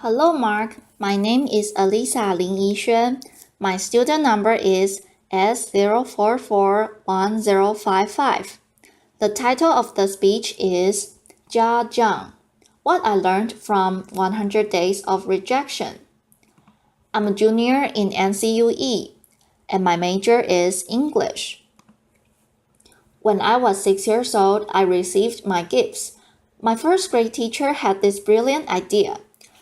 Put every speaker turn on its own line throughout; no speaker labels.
Hello, Mark. My name is Elisa Lin Yixuan. My student number is S0441055. The title of the speech is Jiang, What I Learned from 100 Days of Rejection. I'm a junior in NCUE, and my major is English. When I was 6 years old, I received my gifts. My first grade teacher had this brilliant idea.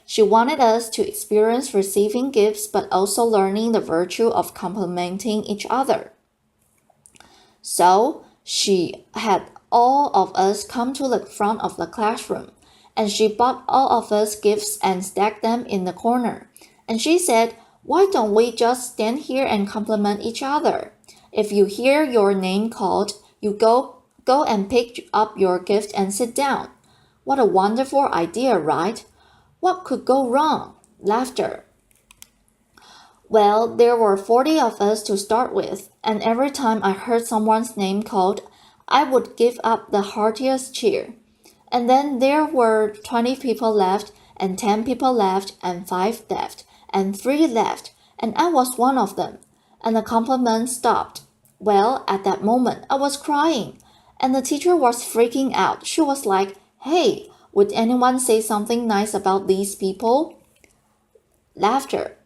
She wanted us to experience receiving gifts but also learning the virtue of complimenting each other. So, she had all of us come to the front of the classroom, and she bought all of us gifts and stacked them in the corner. And she said, "Why don't we just stand here and compliment each other? If you hear your name called, you go and pick up your gift and sit down." What a wonderful idea, right? What could go wrong? Laughter. Well, there were 40 of us to start with, and every time I heard someone's name called, I would give up the heartiest cheer. And then there were 20 people left, and 10 people left, and 5 left, and 3 left, and I was one of them, and the compliments stopped. Well, at that moment, I was crying, and the teacher was freaking out. She was like, "Hey, would anyone say something nice about these people?" Laughter.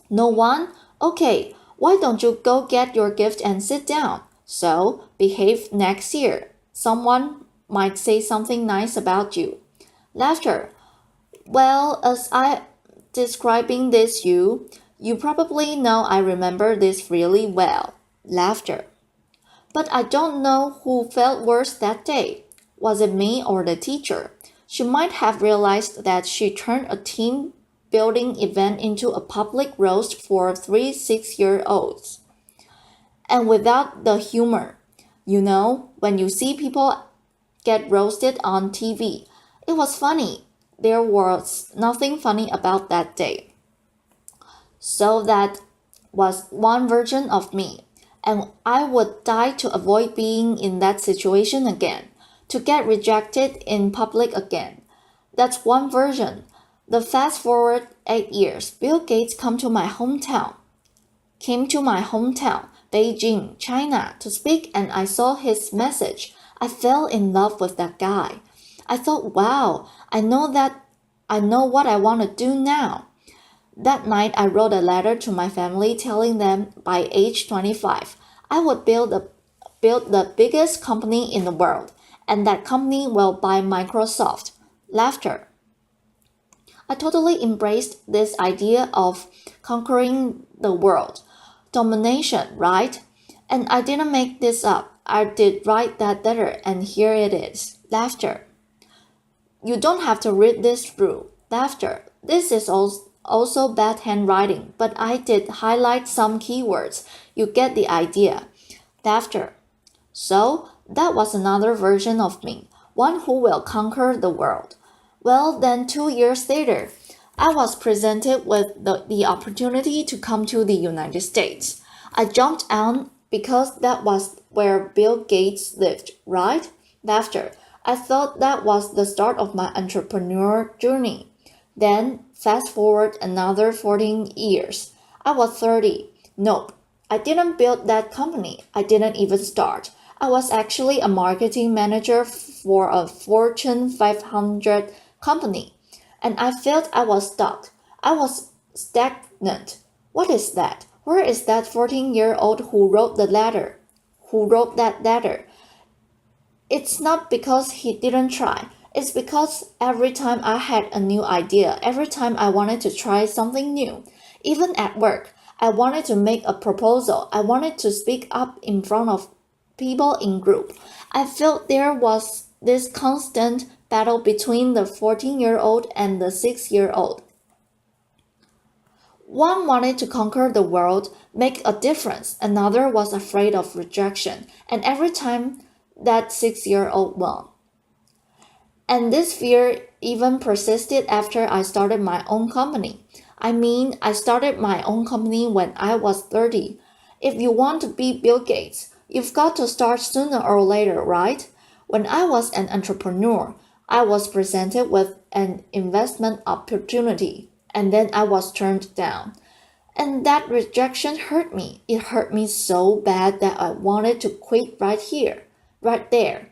No one? Okay, why don't you go get your gift and sit down? So, behave next year. Someone might say something nice about you. Laughter. Well, as I describing this you probably know I remember this really well. Laughter. But I don't know who felt worse that day. Was it me or the teacher? She might have realized that she turned a team-building event into a public roast for 3 6-year-olds. And without the humor, when you see people get roasted on TV, it was funny. There was nothing funny about that day. So that was one version of me, and I would die to avoid being in that situation again. To get rejected in public again. That's one version. The fast forward 8 years, Bill Gates came to my hometown, Beijing, China, to speak, and I saw his message. I fell in love with that guy. I thought, wow, I know what I want to do now. That night, I wrote a letter to my family telling them by age 25, I would build the biggest company in the world. And that company will buy Microsoft. Laughter. I totally embraced this idea of conquering the world. Domination, right? And I didn't make this up. I did write that letter, and here it is. Laughter. You don't have to read this through. Laughter. This is also bad handwriting, but I did highlight some keywords. You get the idea. Laughter. So, that was another version of me, one who will conquer the world. Well, then 2 years later, I was presented with the opportunity to come to the United States. I jumped out because that was where Bill Gates lived, right? Laughter. I thought that was the start of my entrepreneur journey. Then, fast forward another 14 years. I was 30. Nope, I didn't build that company. I didn't even start. I was actually a marketing manager for a Fortune 500 company, and I felt I was stuck. I was stagnant. What is that? Where is that 14-year-old who wrote that letter? It's not because he didn't try. It's because every time I had a new idea, every time I wanted to try something new, even at work, I wanted to make a proposal. I wanted to speak up in front of people in group. I felt there was this constant battle between the 14-year-old and the 6-year-old. One wanted to conquer the world, make a difference. Another was afraid of rejection, and every time that 6-year-old won. And this fear even persisted after I started my own company. I started my own company when I was 30. If you want to be Bill Gates, you've got to start sooner or later, right? When I was an entrepreneur, I was presented with an investment opportunity, and then I was turned down. And that rejection hurt me. It hurt me so bad that I wanted to quit right there.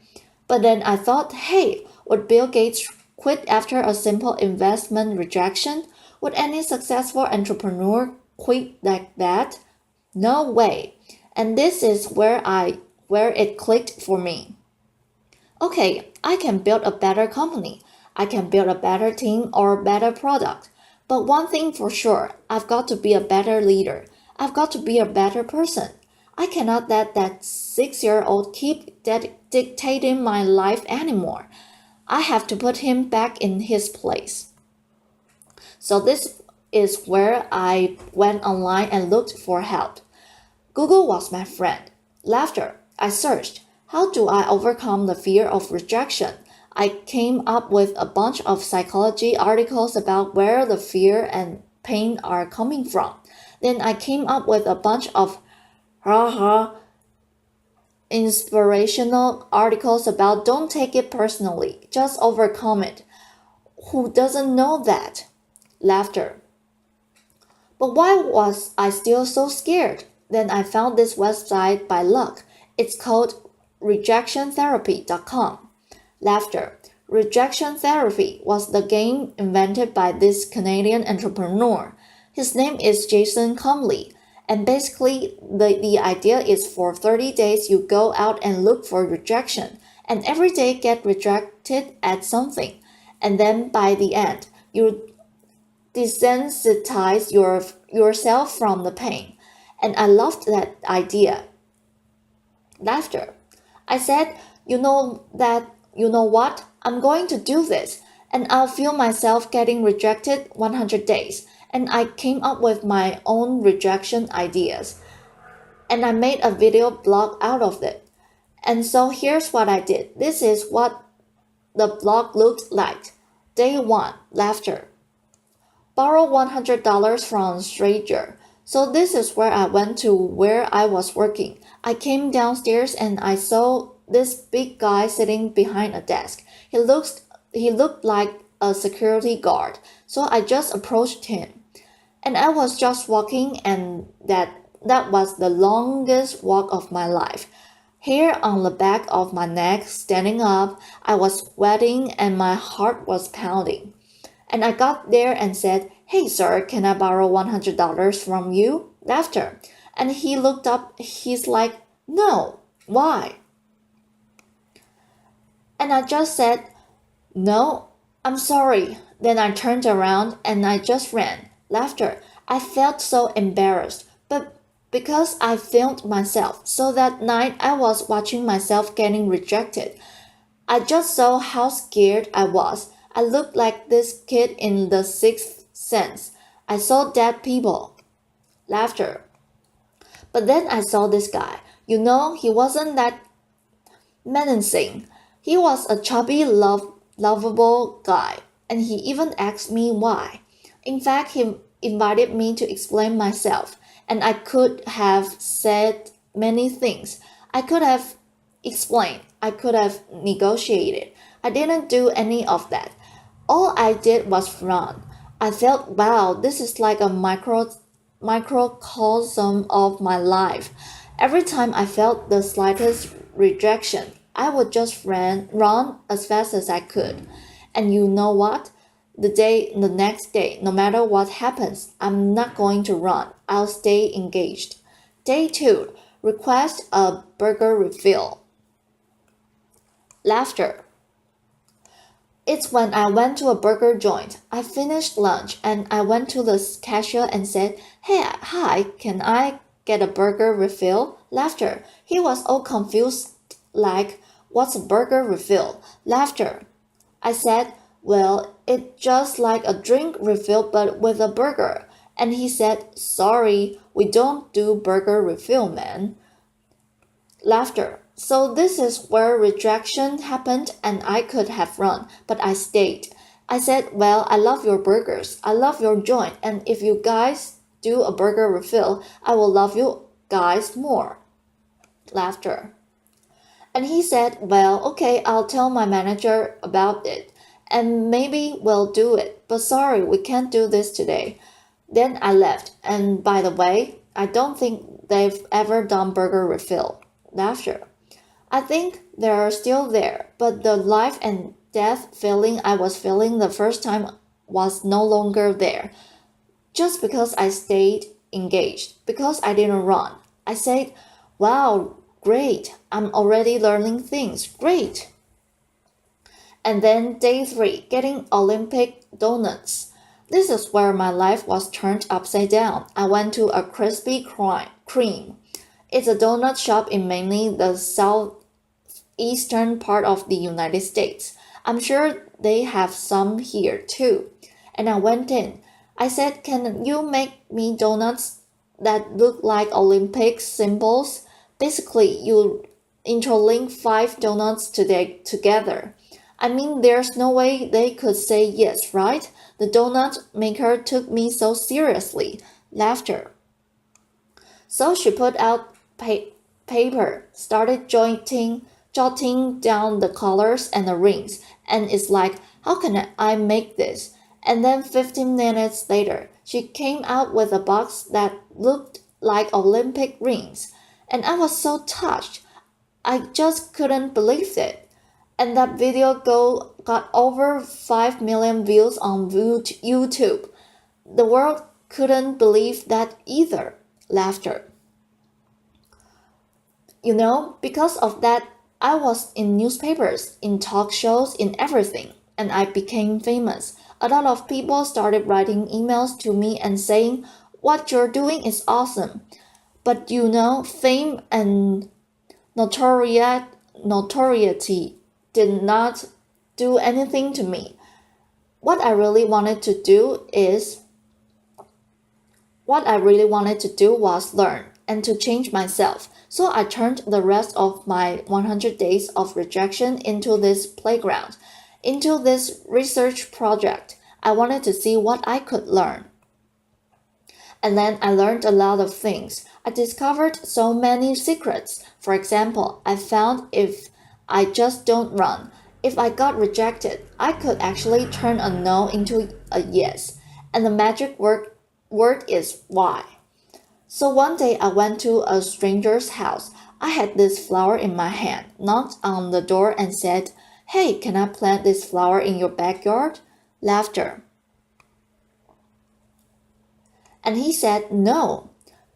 But then I thought, hey, would Bill Gates quit after a simple investment rejection? Would any successful entrepreneur quit like that? No way. And this is where it clicked for me. Okay, I can build a better company. I can build a better team or a better product. But one thing for sure, I've got to be a better leader. I've got to be a better person. I cannot let that 6-year-old keep dictating my life anymore. I have to put him back in his place. So this is where I went online and looked for help. Google was my friend. Laughter. I searched. How do I overcome the fear of rejection? I came up with a bunch of psychology articles about where the fear and pain are coming from. Then I came up with a bunch of inspirational articles about don't take it personally, just overcome it. Who doesn't know that? Laughter. But why was I still so scared? Then I found this website by luck. It's called rejectiontherapy.com. Laughter. Rejection therapy was the game invented by this Canadian entrepreneur. His name is Jason Comley. And basically, the idea is for 30 days you go out and look for rejection. And every day get rejected at something. And then by the end, you desensitize yourself from the pain. And I loved that idea. Laughter. I said, you know what? I'm going to do this, and I'll feel myself getting rejected 100 days. And I came up with my own rejection ideas. And I made a video blog out of it. And so here's what I did. This is what the blog looked like. Day 1, laughter. Borrow $100 from a stranger. So this is where I went to where I was working. I came downstairs and I saw this big guy sitting behind a desk. He looked like a security guard. So I just approached him. And I was just walking, and that was the longest walk of my life. Hair on the back of my neck standing up, I was sweating and my heart was pounding. And I got there and said, hey sir, can I borrow $100 from you? Laughter. And he looked up, he's like, no, why? And I just said, no, I'm sorry. Then I turned around and I just ran. Laughter. I felt so embarrassed, but because I filmed myself, so that night I was watching myself getting rejected. I just saw how scared I was. I looked like this kid in The Sixth Sense. I saw dead people. Laughter. But then I saw this guy. You know, he wasn't that menacing. He was a chubby, lovable guy, and he even asked me why. In fact, he invited me to explain myself, and I could have said many things. I could have explained. I could have negotiated. I didn't do any of that. All I did was run. I felt, wow, this is like a microcosm of my life. Every time I felt the slightest rejection, I would just run as fast as I could. And you know what? The next day, no matter what happens, I'm not going to run. I'll stay engaged. Day 2, request a burger refill. Laughter. It's when I went to a burger joint. I finished lunch and I went to the cashier and said, hey, hi, can I get a burger refill? Laughter. He was all confused, like, what's a burger refill? Laughter. I said, well, it's just like a drink refill but with a burger. And he said, sorry, we don't do burger refill, man. Laughter. So this is where rejection happened and I could have run, but I stayed. I said, well, I love your burgers. I love your joint. And if you guys do a burger refill, I will love you guys more. Laughter. And he said, well, okay, I'll tell my manager about it. and maybe we'll do it, but sorry, we can't do this today. Then I left, and by the way, I don't think they've ever done burger refill. Laughter. I think they're still there, but the life and death feeling I was feeling the first time was no longer there. Just because I stayed engaged, because I didn't run. I said, wow, great, I'm already learning things, great. And then day 3, getting Olympic donuts. This is where my life was turned upside down. I went to a Krispy Kreme. It's a donut shop in mainly the southeastern part of the United States. I'm sure they have some here too. And I went in. I said, can you make me donuts that look like Olympic symbols? Basically, you interlink 5 donuts together. I mean, there's no way they could say yes, right? The donut maker took me so seriously. Laughter. So she put out paper, started jotting down the colors and the rings, and it's like, how can I make this? And then 15 minutes later, she came out with a box that looked like Olympic rings, and I was so touched. I just couldn't believe it. And that video got over 5 million views on YouTube. The world couldn't believe that either. Laughter. You know, because of that, I was in newspapers, in talk shows, in everything, and I became famous. A lot of people started writing emails to me and saying, what you're doing is awesome. But you know, fame and notoriety did not do anything to me. What I really wanted to do was learn and to change myself. So I turned the rest of my 100 days of rejection into this playground, into this research project. I wanted to see what I could learn. And then I learned a lot of things. I discovered so many secrets. For example, I found if I just don't run, if I got rejected, I could actually turn a no into a yes. And the magic word is why. So one day I went to a stranger's house. I had this flower in my hand, knocked on the door and said, hey, can I plant this flower in your backyard? Laughter. And he said no.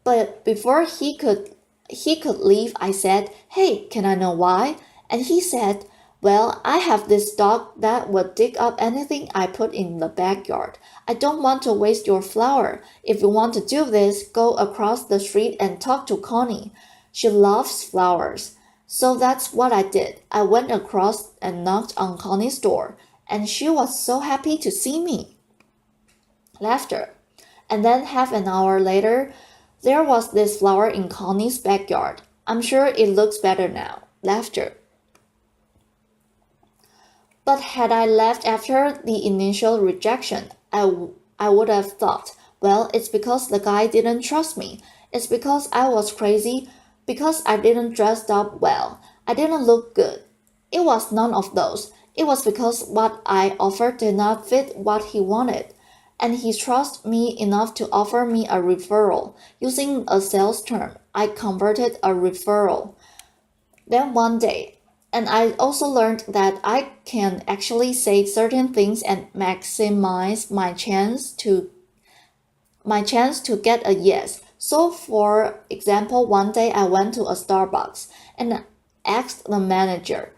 But before he could leave, I said, hey, can I know why? And he said, well, I have this dog that would dig up anything I put in the backyard. I don't want to waste your flower. If you want to do this, go across the street and talk to Connie. She loves flowers. So that's what I did. I went across and knocked on Connie's door, and she was so happy to see me. Laughter. And then half an hour later, there was this flower in Connie's backyard. I'm sure it looks better now. Laughter. But had I left after the initial rejection, I would have thought, well, it's because the guy didn't trust me. It's because I was crazy, because I didn't dress up well. I didn't look good. It was none of those. It was because what I offered did not fit what he wanted. And he trusted me enough to offer me a referral. Using a sales term, I converted a referral. Then one day, and I also learned that I can actually say certain things and maximize my chance to get a yes. So for example, one day I went to a Starbucks and asked the manager,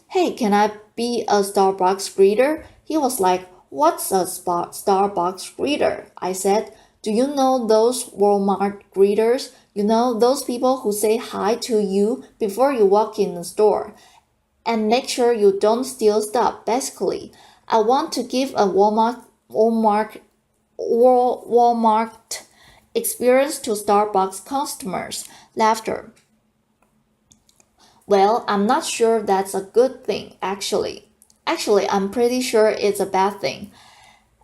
hey, can I be a Starbucks greeter? He was like, what's a Starbucks greeter? I said, do you know those Walmart greeters? You know, those people who say hi to you before you walk in the store. And make sure you don't steal stuff, basically. I want to give a Walmart experience to Starbucks customers. Laughter. Well, I'm not sure that's a good thing, actually. Actually, I'm pretty sure it's a bad thing.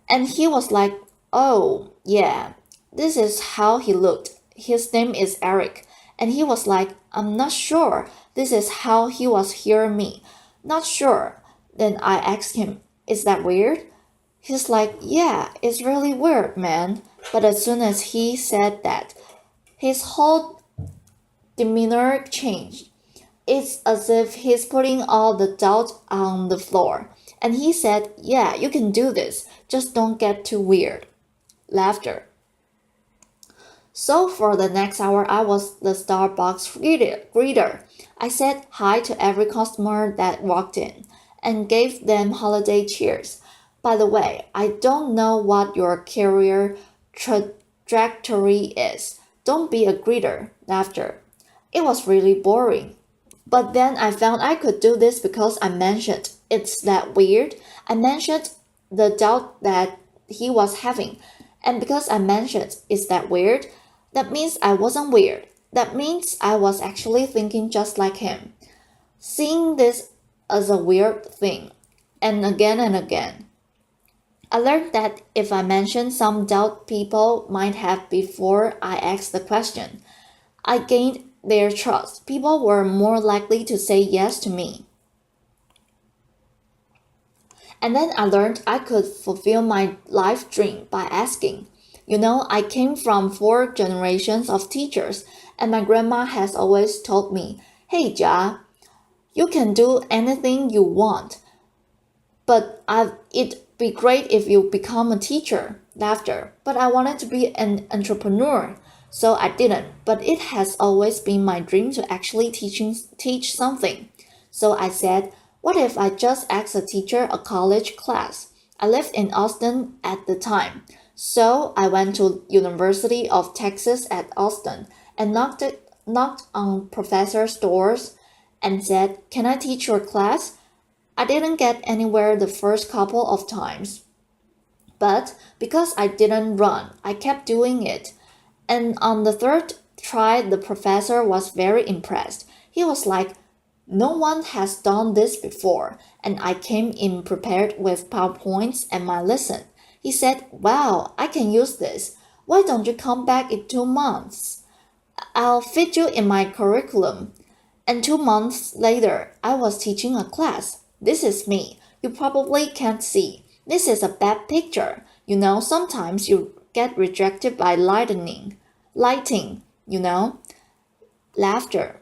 And he was like, oh, yeah, this is how he looked. His name is Eric. And he was like, I'm not sure. This is how he was hearing me. Not sure. Then I asked him, Is that weird? He's like, yeah, it's really weird, man. But as soon as he said that, his whole demeanor changed. It's as if he's putting all the doubt on the floor. And he said, yeah, you can do this. Just don't get too weird. Laughter. So for the next hour, I was the Starbucks greeter. I said hi to every customer that walked in and gave them holiday cheers. By the way, I don't know what your career trajectory is. Don't be a greeter. Laughter. It was really boring. But then I found I could do this because I mentioned, it's that weird. I mentioned the doubt that he was having. And because I mentioned, is that weird? That means I wasn't weird. That means I was actually thinking just like him. Seeing this as a weird thing. And again. I learned that if I mentioned some doubt people might have before I asked the question, I gained their trust. People were more likely to say yes to me. And then I learned I could fulfill my life dream by asking. You know, I came from 4 generations of teachers, and my grandma has always told me, hey, Jia, you can do anything you want, but it'd be great if you become a teacher. Laughter. But I wanted to be an entrepreneur, so I didn't. But it has always been my dream to actually teach something. So I said, what if I just asked a teacher a college class? I lived in Austin at the time. So I went to University of Texas at Austin and knocked on professors' doors and said, can I teach your class? I didn't get anywhere the first couple of times. But because I didn't run, I kept doing it. And on the 3rd try, the professor was very impressed. He was like, no one has done this before. And I came in prepared with PowerPoints and my lesson. He said, wow, I can use this. Why don't you come back in 2 months? I'll fit you in my curriculum. And 2 months later, I was teaching a class. This is me. You probably can't see. This is a bad picture. You know, sometimes you get rejected by lighting, you know. Laughter.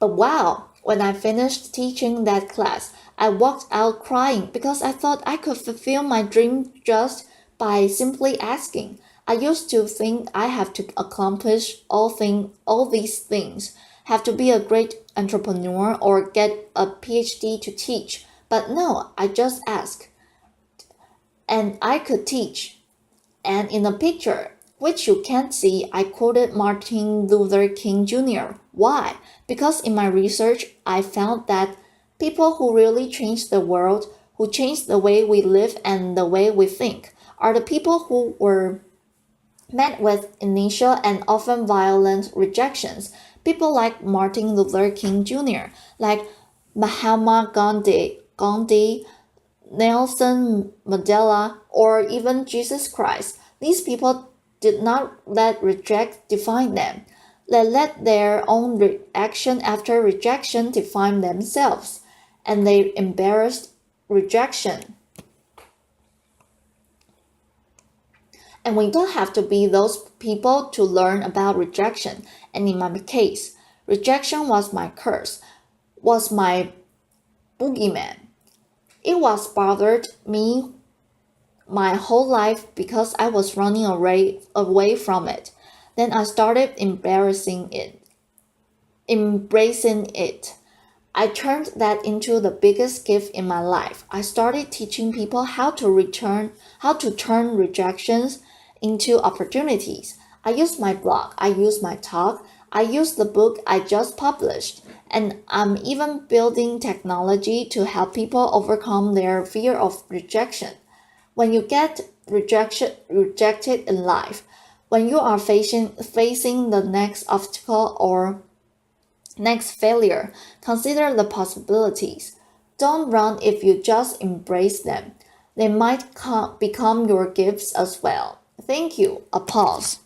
But wow, when I finished teaching that class, I walked out crying because I thought I could fulfill my dream just by simply asking. I used to think I have to accomplish all these things, have to be a great entrepreneur or get a PhD to teach. But no, I just asked. And I could teach. And in a picture, which you can't see, I quoted Martin Luther King Jr. Why? Because in my research, I found that people who really change the world, who change the way we live and the way we think, are the people who were met with initial and often violent rejections. People like Martin Luther King Jr., like Mahatma Gandhi, Nelson Mandela, or even Jesus Christ. These people did not let reject define them. They let their own reaction after rejection define themselves, and they embarrassed rejection. And we don't have to be those people to learn about rejection. And in my case, rejection was my curse, was my boogeyman. It was bothered me my whole life because I was running away from it. Then I started embracing it. I turned that into the biggest gift in my life. I started teaching people how to turn rejections into opportunities. I used my blog, I used my talk, I used the book I just published, and I'm even building technology to help people overcome their fear of rejection. When you get rejected in life, when you are facing the next obstacle or next failure, consider the possibilities. Don't run if you just embrace them. They might become your gifts as well. Thank you. A pause.